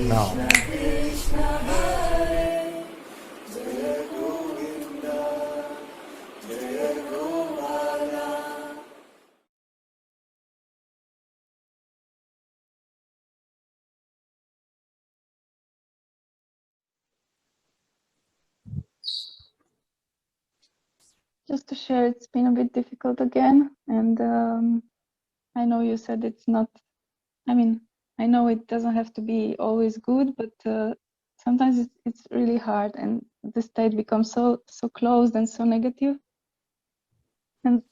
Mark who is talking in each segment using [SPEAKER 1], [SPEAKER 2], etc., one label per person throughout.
[SPEAKER 1] now.
[SPEAKER 2] Just to share, it's been a bit difficult again, and I know you said it's not, I mean, I know it doesn't have to be always good, but sometimes it's really hard, and the state becomes so closed and so negative. And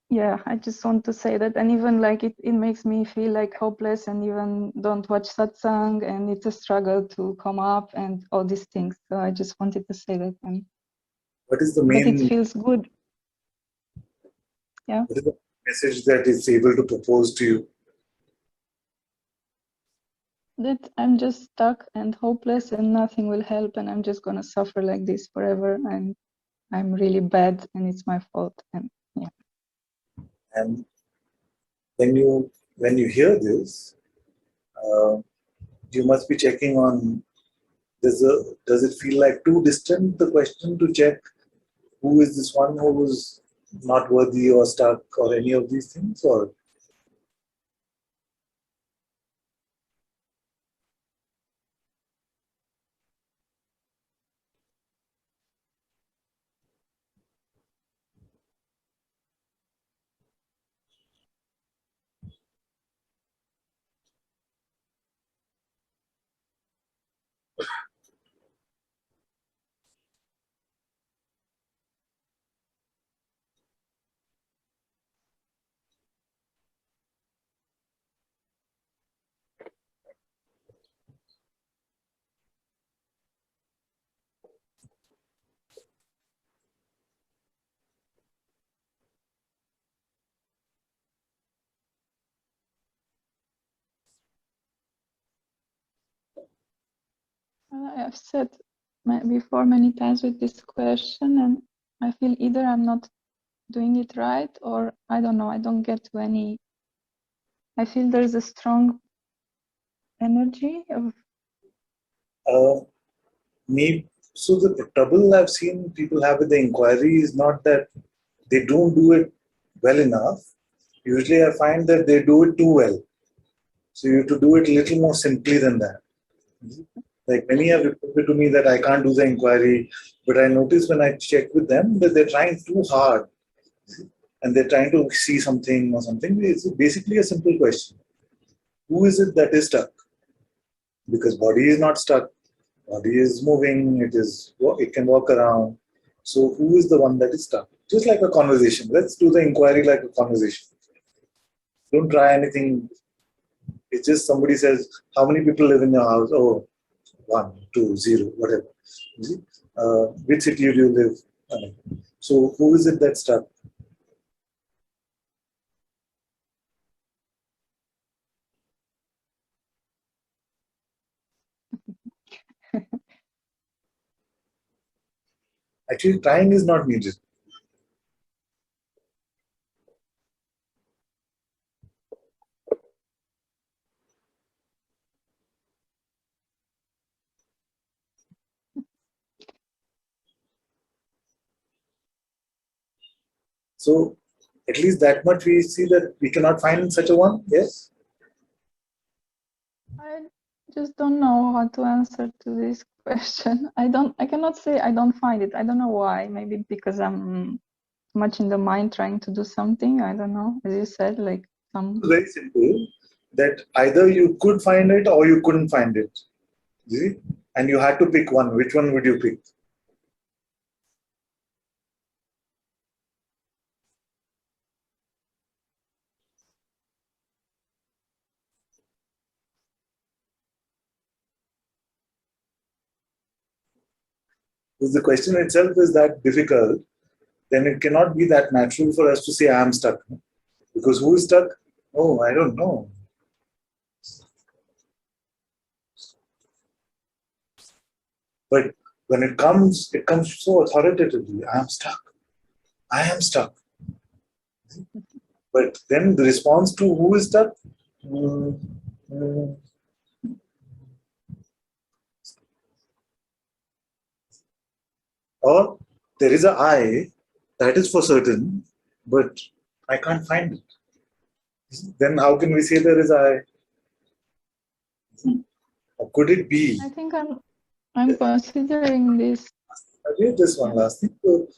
[SPEAKER 2] yeah, I just want to say that, and even like it makes me feel like hopeless, and even don't watch Satsang, and it's a struggle to come up and all these things. So I just wanted to say that. And
[SPEAKER 1] What is the
[SPEAKER 2] but it
[SPEAKER 1] main
[SPEAKER 2] feels good. Yeah.
[SPEAKER 1] What is the message that is able to propose to you?
[SPEAKER 2] That I'm just stuck and hopeless and nothing will help, and I'm just gonna suffer like this forever, and I'm really bad and it's my fault. And yeah.
[SPEAKER 1] And when you hear this, you must be checking on, does it feel like too distant, the question to check who is this one who is not worthy or stuck or any of these things? Or
[SPEAKER 2] I've said before many times with this question, and I feel either I'm not doing it right, or I don't know, I don't get to any. I feel there's a strong energy of
[SPEAKER 1] me. So the trouble I've seen people have with the inquiry is not that they don't do it well enough. Usually I find that they do it too well. So you have to do it a little more simply than that. Like many have reported to me that I can't do the inquiry, but I notice when I check with them that they're trying too hard and they're trying to see something or something. It's basically a simple question. Who is it that is stuck? Because body is not stuck. Body is moving. It can walk around. So who is the one that is stuck? Just like a conversation. Let's do the inquiry like a conversation. Don't try anything. It's just somebody says, how many people live in your house? Oh, 1, 2, 0, whatever. You see? Which city do you live? So who is it that's stuck? Actually, trying is not needed. So at least that much we see that we cannot find such a one. Yes.
[SPEAKER 2] I just don't know how to answer to this question. I cannot say I don't find it. I don't know why. Maybe because I'm much in the mind trying to do something. I don't know. As you said, like some.
[SPEAKER 1] Very simple. That either you could find it or you couldn't find it. You see? And you had to pick one. Which one would you pick? If the question itself is that difficult, then it cannot be that natural for us to say, I am stuck. Because who is stuck? Oh, I don't know. But when it comes so authoritatively. I am stuck. I am stuck. But then the response to who is stuck? Mm, mm, Or there is a I, that is for certain, but I can't find it. Then how can we say there is I? Or could it be?
[SPEAKER 2] I think I'm considering this.
[SPEAKER 1] I read this one
[SPEAKER 2] Yeah.
[SPEAKER 1] last thing. So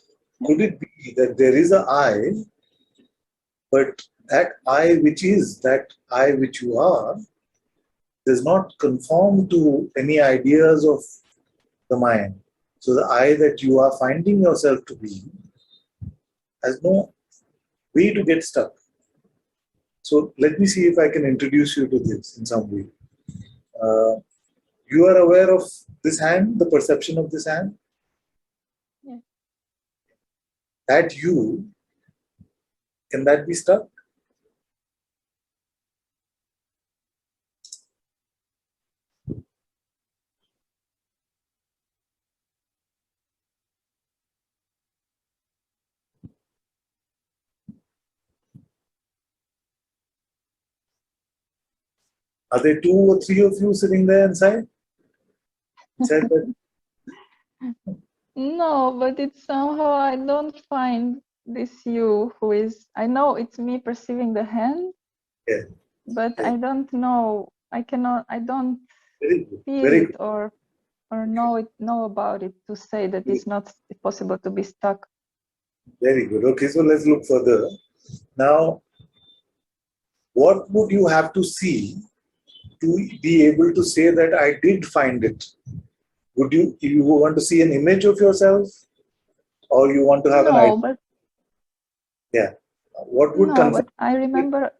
[SPEAKER 1] could it be that there is a I, but that I which is that I which you are does not conform to any ideas of the mind. So the I that you are finding yourself to be has no way to get stuck. So let me see if I can introduce you to this in some way. Uh, you are aware of this hand, the perception of this hand?
[SPEAKER 2] Yeah.
[SPEAKER 1] That you, can that be stuck? Are there two or three of you sitting there inside? Inside that?
[SPEAKER 2] No, but it's somehow I don't find this you who is. I know it's me perceiving the hand,
[SPEAKER 1] Yeah.
[SPEAKER 2] but
[SPEAKER 1] Yeah.
[SPEAKER 2] I don't know. I cannot. I don't
[SPEAKER 1] Very good.
[SPEAKER 2] feel
[SPEAKER 1] Very
[SPEAKER 2] it
[SPEAKER 1] good.
[SPEAKER 2] or know about it to say that it's not possible to be stuck.
[SPEAKER 1] Very good. Okay, so let's look further. Now, what would you have to see to be able to say that I did find it? Would you want to see an image of yourself, or you want to have an idea?
[SPEAKER 2] No, but
[SPEAKER 1] Yeah. What would
[SPEAKER 2] no,
[SPEAKER 1] confirm
[SPEAKER 2] but I remember.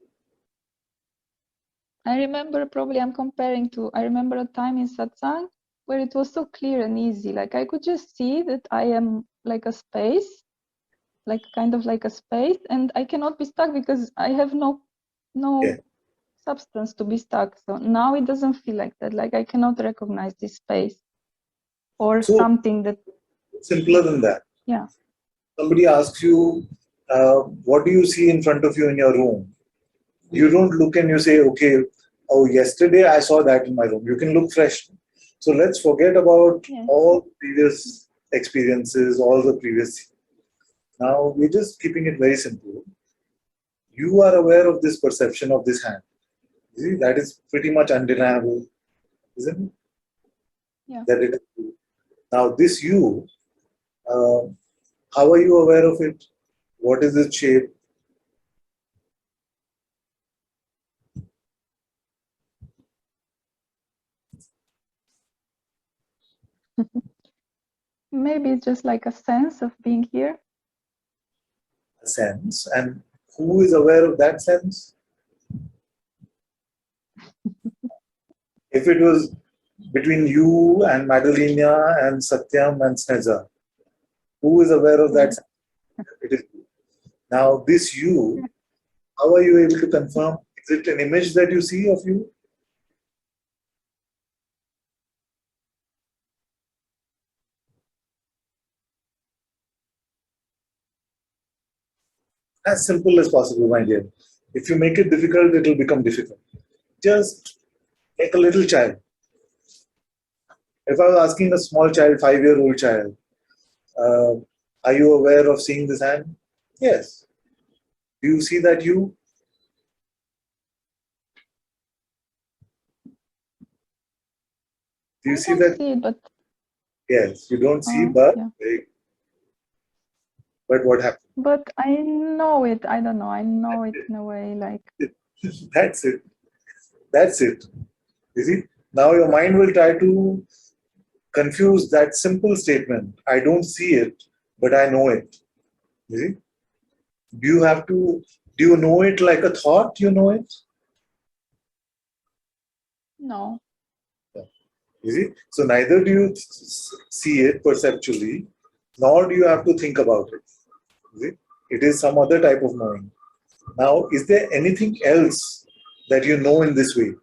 [SPEAKER 2] I remember probably I'm comparing to. I remember a time in Satsang where it was so clear and easy. Like I could just see that I am like a space, like kind of like a space, and I cannot be stuck because I have
[SPEAKER 1] Yeah.
[SPEAKER 2] no substance to be stuck. So now it doesn't feel like that. Like I cannot recognize this space or
[SPEAKER 1] So
[SPEAKER 2] something that.
[SPEAKER 1] simpler than that.
[SPEAKER 2] Yeah.
[SPEAKER 1] Somebody asks you, what do you see in front of you in your room? You don't look and you say, okay, oh, yesterday I saw that in my room. You can look fresh. So let's forget about
[SPEAKER 2] Yeah.
[SPEAKER 1] all previous experiences, all the previous. Now we're just keeping it very simple. You are aware of this perception of this hand. You see, that is pretty much undeniable, isn't it?
[SPEAKER 2] Yeah.
[SPEAKER 1] That it is you. Now this you, uh, how are you aware of it? What is its shape?
[SPEAKER 2] Maybe it's just like a sense of being here.
[SPEAKER 1] A sense, and who is aware of that sense? If it was between you and Madalena and Satyam and Sneza, who is aware of that
[SPEAKER 2] Yeah.
[SPEAKER 1] sense? It is you. Now, this you, how are you able to confirm? Is it an image that you see of you? As simple as possible, my dear. If you make it difficult, it will become difficult. Just like a little child. If I was asking a small child, 5-year-old child, uh, are you aware of seeing this hand? Yes. Do you see that you? Do you
[SPEAKER 2] I
[SPEAKER 1] see
[SPEAKER 2] don't
[SPEAKER 1] that?
[SPEAKER 2] see it, but
[SPEAKER 1] Yes. You don't see, but
[SPEAKER 2] yeah.
[SPEAKER 1] what happens?
[SPEAKER 2] But I know it. I don't know. I know it in a way like.
[SPEAKER 1] That's it. That's it. You see? Now your mind will try to confuse that simple statement. I don't see it, but I know it. You see? Do you have to, do you know it like a thought? You know it?
[SPEAKER 2] No.
[SPEAKER 1] You see? So neither do you see it perceptually, nor do you have to think about it. You see? It is some other type of knowing. Now, is there anything else that you know in this way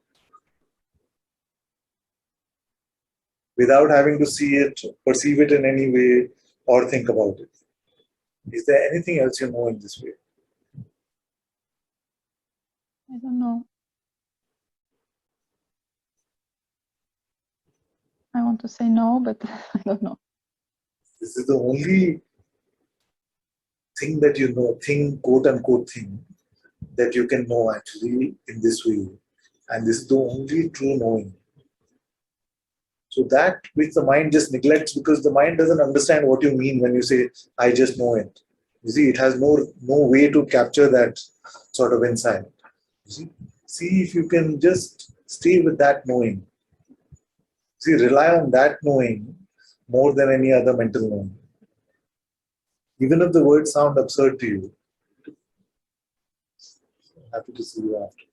[SPEAKER 1] without having to see it, perceive it in any way, or think about it? Is there anything else you know in this way?
[SPEAKER 2] I don't know. I want to say no, but I don't know.
[SPEAKER 1] This is the only thing that you know, thing, quote unquote thing, that you can know actually in this way. And this is the only true knowing. So that which the mind just neglects, because the mind doesn't understand what you mean when you say, I just know it. You see, it has no way to capture that sort of insight. You see if you can just stay with that knowing. See, rely on that knowing more than any other mental knowing. Even if the words sound absurd to you, happy to see you after.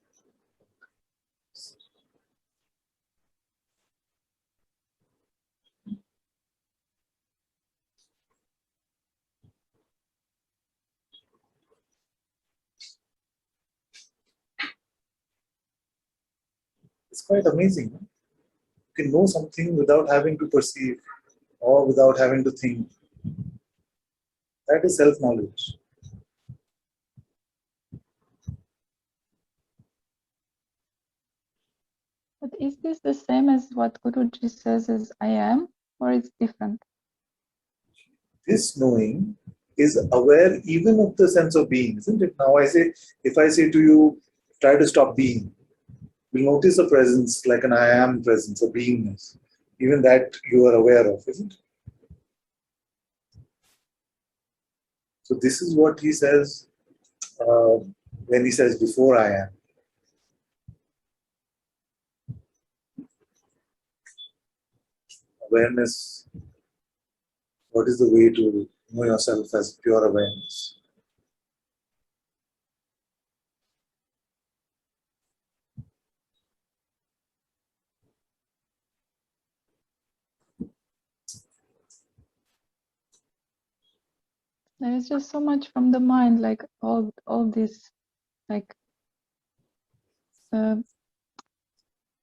[SPEAKER 1] It's quite amazing. Huh? You can know something without having to perceive or without having to think. That is self-knowledge.
[SPEAKER 2] But is this the same as what Guruji says as I am, or it's different?
[SPEAKER 1] This knowing is aware even of the sense of being, isn't it? Now if I say to you, try to stop being, you'll notice a presence like an I am presence, a beingness. Even that you are aware of, isn't it? So this is what he says uh, when he says before I am. Awareness, what is the way to know yourself as pure awareness?
[SPEAKER 2] There is just so much from the mind, like all this, like uh,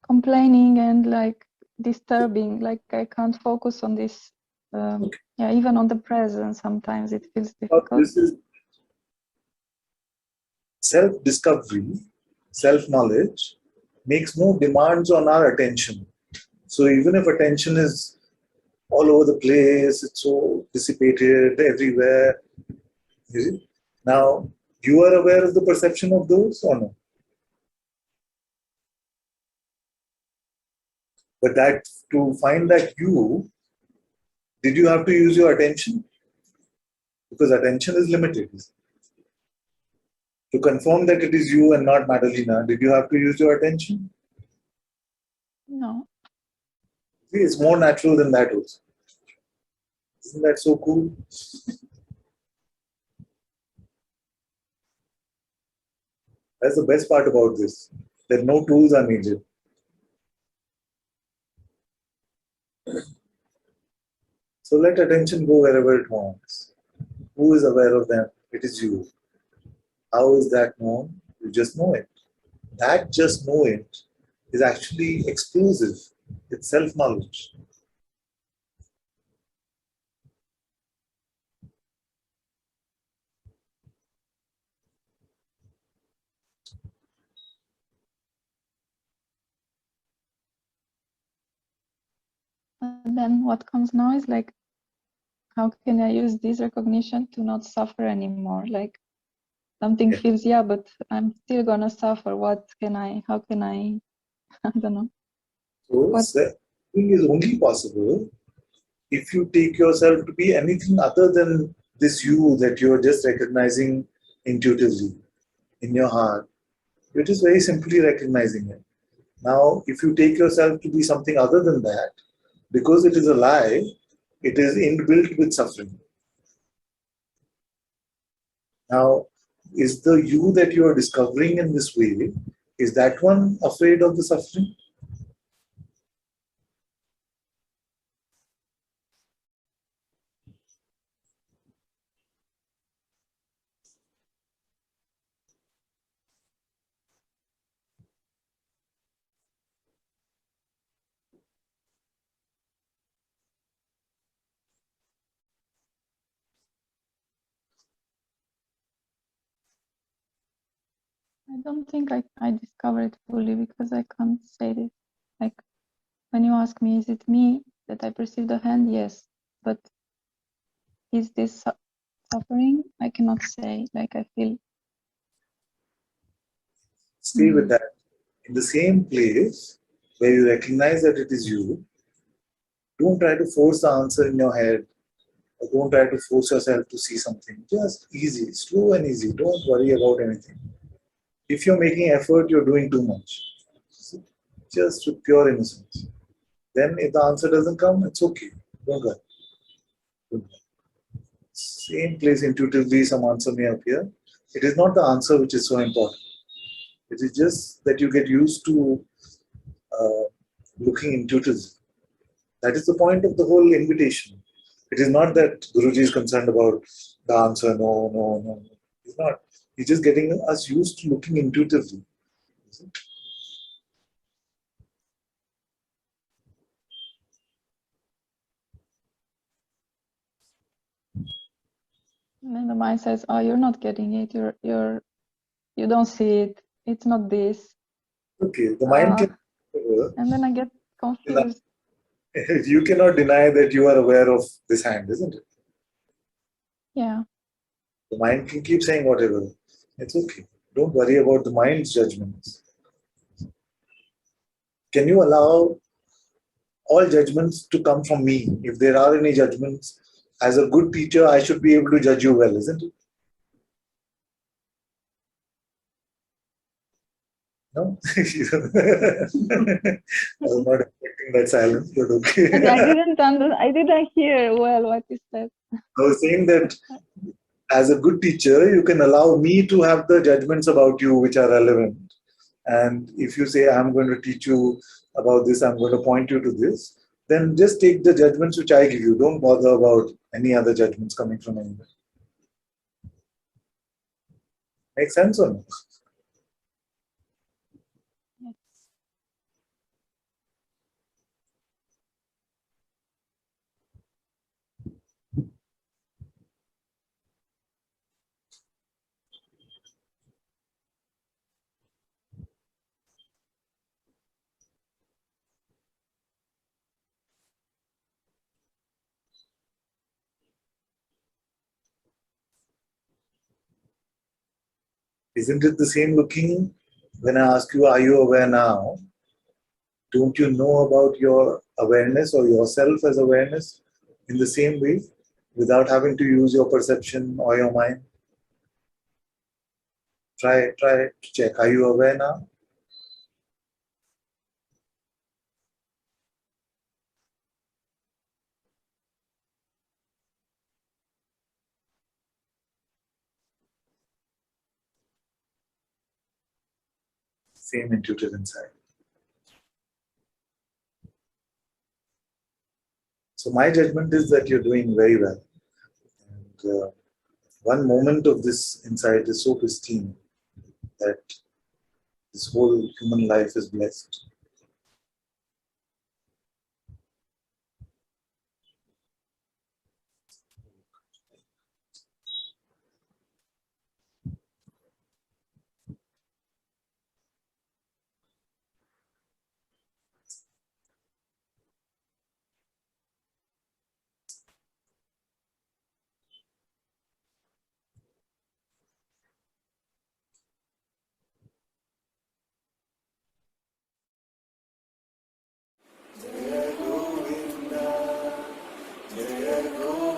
[SPEAKER 2] complaining and like disturbing. Like I can't focus on this.
[SPEAKER 1] Okay.
[SPEAKER 2] Yeah, even on the present, sometimes it feels
[SPEAKER 1] But
[SPEAKER 2] difficult.
[SPEAKER 1] this is self-discovery, self-knowledge makes no demands on our attention. So even if attention is all over the place, it's so dissipated everywhere. You see? Now, you are aware of the perception of those or no? But that to find that you, did you have to use your attention? Because attention is limited. To confirm that it is you and not Madalena, did you have to use your attention?
[SPEAKER 2] No.
[SPEAKER 1] See, it's more natural than that also. Isn't that so cool? That's the best part about this. That no tools are needed. So let attention go wherever it wants. Who is aware of them? It is you. How is that known? You just know it. That just know it is actually exclusive. It's self-knowledge.
[SPEAKER 2] And then what comes now is like, how can I use this recognition to not suffer anymore? Like something
[SPEAKER 1] Yeah.
[SPEAKER 2] feels, yeah, but I'm still gonna suffer. How can I, I don't know.
[SPEAKER 1] So
[SPEAKER 2] What?
[SPEAKER 1] self-knowing is only possible if you take yourself to be anything other than this you that you're just recognizing intuitively in your heart. You're just very simply recognizing it. Now, if you take yourself to be something other than that, because it is a lie, it is inbuilt with suffering. Now, is the you that you are discovering in this way, is that one afraid of the suffering?
[SPEAKER 2] I don't think I discover it fully because I can't say this. Like when you ask me, is it me that I perceive the hand? Yes, but is this suffering? I cannot say. Like I feel.
[SPEAKER 1] Stay with that. In the same place where you recognize that it is you, don't try to force the answer in your head, or don't try to force yourself to see something. Just easy, slow and easy. Don't worry about anything. If you're making effort, you're doing too much. Just with pure innocence. Then if the answer doesn't come, it's okay. Don't worry. Same place intuitively, some answer may appear. It is not the answer which is so important. It is just that you get used to uh, looking intuitively. That is the point of the whole invitation. It is not that Guruji is concerned about the answer, no, no, no. He's not. He's just getting us used to looking intuitively.
[SPEAKER 2] And then the mind says, "Oh, you're not getting it. You don't see it. It's not this."
[SPEAKER 1] Okay, the mind can.
[SPEAKER 2] And then I get confused.
[SPEAKER 1] You cannot deny that you are aware of this hand, isn't it?
[SPEAKER 2] Yeah.
[SPEAKER 1] The mind can keep saying whatever. It's okay. Don't worry about the mind's judgments. Can you allow all judgments to come from me? If there are any judgments, as a good teacher, I should be able to judge you well, isn't it? No? I was not expecting that silence, but okay.
[SPEAKER 2] I didn't hear well what you said.
[SPEAKER 1] I was saying that as a good teacher, you can allow me to have the judgments about you which are relevant. And if you say, I'm going to teach you about this, I'm going to point you to this, then just take the judgments which I give you. Don't bother about any other judgments coming from anywhere. Make sense or no?
[SPEAKER 2] Yes.
[SPEAKER 1] Isn't it the same looking when I ask you, are you aware now? Don't you know about your awareness or yourself as awareness in the same way without having to use your perception or your mind? Try to check. Are you aware now? Same intuitive insight. So my judgment is that you're doing very well. And one moment of this insight is so pristine that this whole human life is blessed. Jaya Govinda, Jaya Govinda.